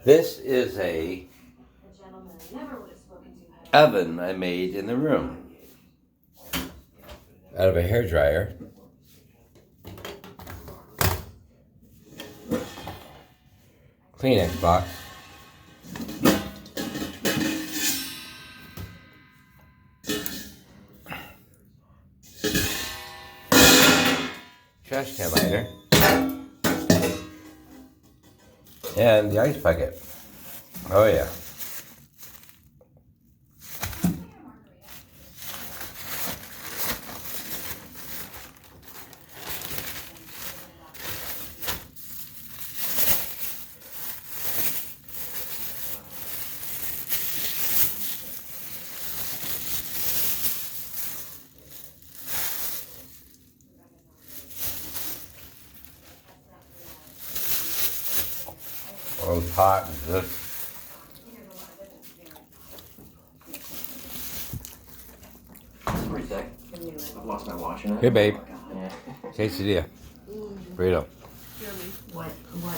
This is a oven I made in the room out of a hairdryer. Kleenex box. Trash can lighter. And the ice bucket. Oh yeah. Oh, it's hot and good. I've lost my watch in it. Hey, babe. Yeah. Quesadilla. Burrito. What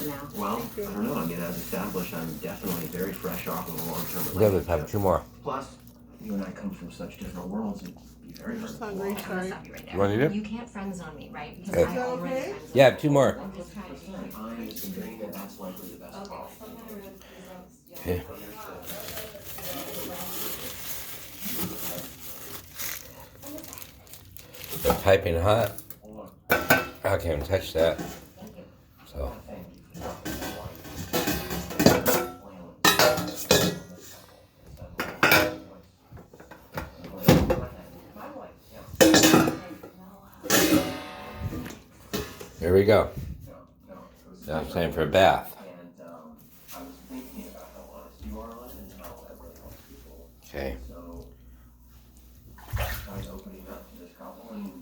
now? Well, I don't know. I mean, as established, I'm definitely very fresh off of a long-term We relationship. gotta have 2 more. Plus, you and I come from such different worlds. It'd be very hard to pull Hungry, off. sorry. Stop you right there. You want to eat it? You can't friend zone me, right? Because Okay. I already Okay. friend zoned Yeah, you. 2 more. I'm just trying to Listen, I'm considering that that's likely the best call. Okay. It's piping hot. I can't even touch that. So. Here we go. Now it's time for a bath. And I was thinking about how honest you are on it and how that really helps people. Okay. So I was opening up to this couple and it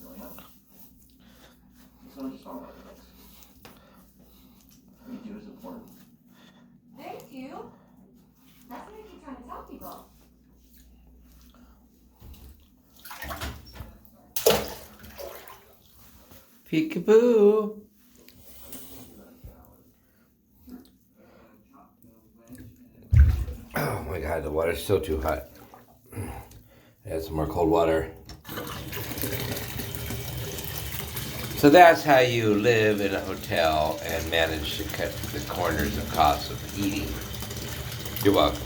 really helped. So I just thought about it. What you do is important. Thank you. That's what I keep trying to tell people. Peekaboo. Oh my god, the water's still too hot. Add some more cold water. So that's how you live in a hotel and manage to cut the corners of costs of eating. You're welcome.